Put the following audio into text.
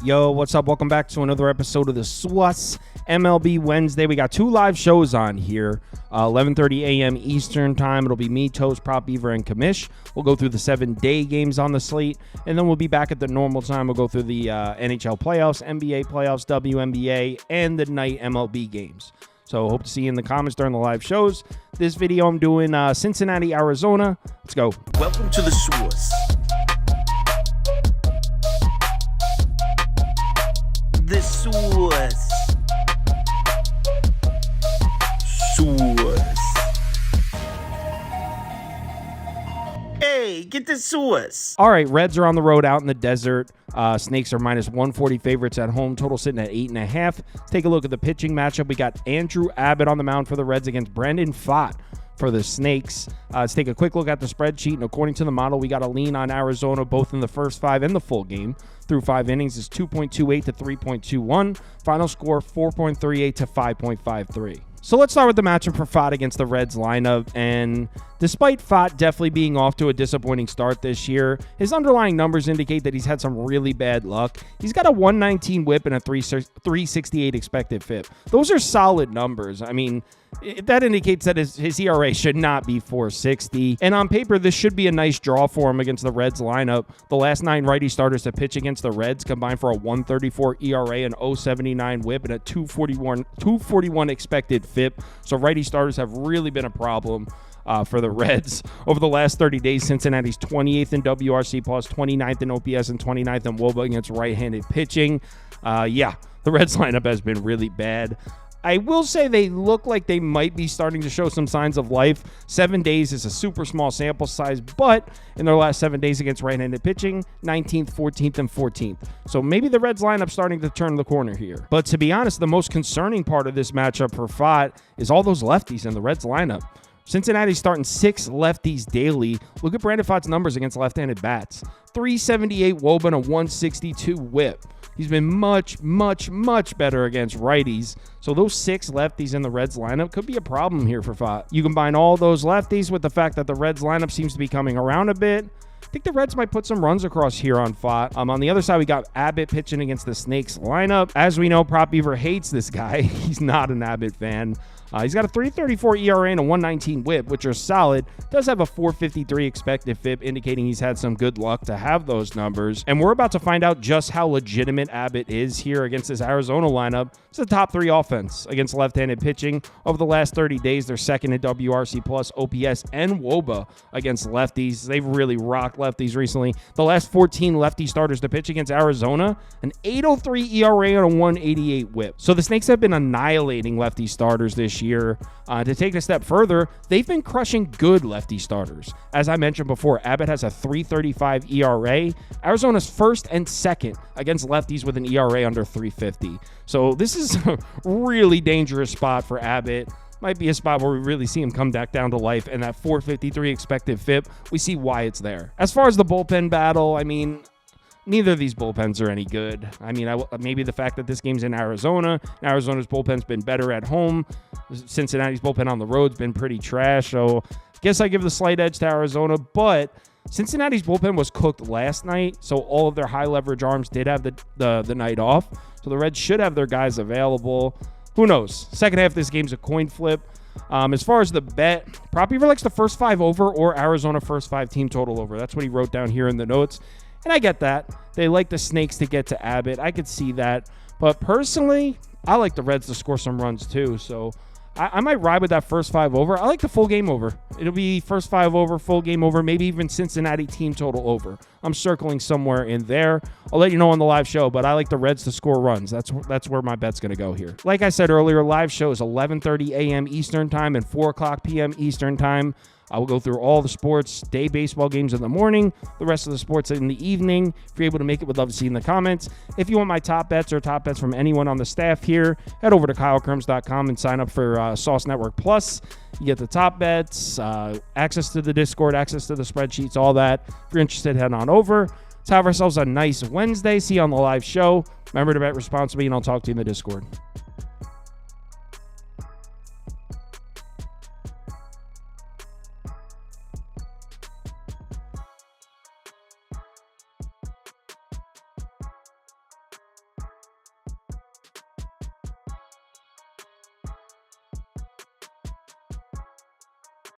Yo, what's up? Welcome back to another episode of the SWUS MLB Wednesday. We got two live shows on here, 11:30 a.m. Eastern time. It'll be me, Toast, Prop Beaver, and Kamish. We'll go through the 7-day games on the slate, and then we'll be back at the normal time. We'll go through the NHL playoffs, NBA playoffs, WNBA, and the night MLB games. So hope to see you in the comments during the live shows. This video I'm doing Cincinnati, Arizona. Let's go. Welcome to the SWUS. The SWUS. SWUS. Hey, get the SWUS. All right, Reds are on the road out in the desert. Snakes are minus 140 favorites at home. Total sitting at 8.5. Let's take a look at the pitching matchup. We got Andrew Abbott on the mound for the Reds against Brandon Pfaadt for the Snakes. Let's take a quick look at the spreadsheet. And according to the model, we got a lean on Arizona both in the first 5 and the full game. Through 5 innings is 2.28 to 3.21. Final score 4.38 to 5.53. So let's start with the matchup for Pfaadt against the Reds lineup. And despite Pfaadt definitely being off to a disappointing start this year, his underlying numbers indicate that he's had some really bad luck. He's got a 119 whip and a 368 expected FIP. Those are solid numbers. I mean, that indicates that his ERA should not be 460. And on paper, this should be a nice draw for him against the Reds lineup. The last 9 righty starters to pitch against the Reds combined for a 134 ERA and 079 whip and a 241 expected FIP. So righty starters have really been a problem for the Reds. Over the last 30 days, Cincinnati's 28th in WRC+, 29th in OPS, and 29th in WOBA against right-handed pitching. The Reds lineup has been really bad. I will say they look like they might be starting to show some signs of life. 7 days is a super small sample size, but in their last 7 days against right-handed pitching, 19th, 14th, and 14th. So maybe the Reds lineup starting to turn the corner here. But to be honest, the most concerning part of this matchup for Pfaadt is all those lefties in the Reds lineup. Cincinnati's starting 6 lefties daily. Look at Brandon Pfaadt's numbers against left-handed bats. 378 WOBA and a 162 whip. He's been much better against righties. So those 6 lefties in the Reds lineup could be a problem here for Pfaadt. You combine all those lefties with the fact that the Reds lineup seems to be coming around a bit. I think the Reds might put some runs across here on Pfaadt. On the other side, we got Abbott pitching against the Snakes lineup. As we know, Prop Beaver hates this guy. He's not an Abbott fan. He's got a 3.34 ERA and a 1.19 whip, which are solid. Does have a 4.53 expected FIP, indicating he's had some good luck to have those numbers. And we're about to find out just how legitimate Abbott is here against this Arizona lineup. It's the top 3 offense against left-handed pitching. Over the last 30 days, they're second in WRC+, OPS, and WOBA against lefties. They've really rocked lefties recently. The last 14 lefty starters to pitch against Arizona, an 8.03 ERA and a 1.88 whip. So the Snakes have been annihilating lefty starters this year. To take it a step further, they've been crushing good lefty starters. As I mentioned before, Abbott has a 3.35 ERA. Arizona's first and second against lefties with an ERA under 3.50. So this is a really dangerous spot for Abbott. Might be a spot where we really see him come back down to life, and that 4.53 expected FIP, we see why it's there. As far as the bullpen battle, I mean, neither of these bullpens are any good. I mean, maybe the fact that this game's in Arizona, and Arizona's bullpen's been better at home. Cincinnati's bullpen on the road's been pretty trash. So I guess I give the slight edge to Arizona, but Cincinnati's bullpen was cooked last night, so all of their high leverage arms did have the night off. So the Reds should have their guys available. Who knows? Second half of this game's a coin flip. As far as the bet, Prop Beaver likes the first 5 over or Arizona first 5 team total over. That's what he wrote down here in the notes. And I get that. They like the Snakes to get to Abbott. I could see that. But personally, I like the Reds to score some runs too. So I might ride with that first 5 over. I like the full game over. It'll be first 5 over, full game over, maybe even Cincinnati team total over. I'm circling somewhere in there. I'll let you know on the live show, but I like the Reds to score runs. That's where my bet's going to go here. Like I said earlier, live show is 11:30 a.m. Eastern time and 4 o'clock p.m. Eastern time. I will go through all the sports, day baseball games in the morning, the rest of the sports in the evening. If you're able to make it, would love to see in the comments. If you want my top bets or top bets from anyone on the staff here, head over to KyleKirms.com and sign up for Sauce Network Plus. You get the top bets, access to the Discord, access to the spreadsheets, all that. If you're interested, head on over. Let's have ourselves a nice Wednesday. See you on the live show. Remember to bet responsibly, and I'll talk to you in the Discord.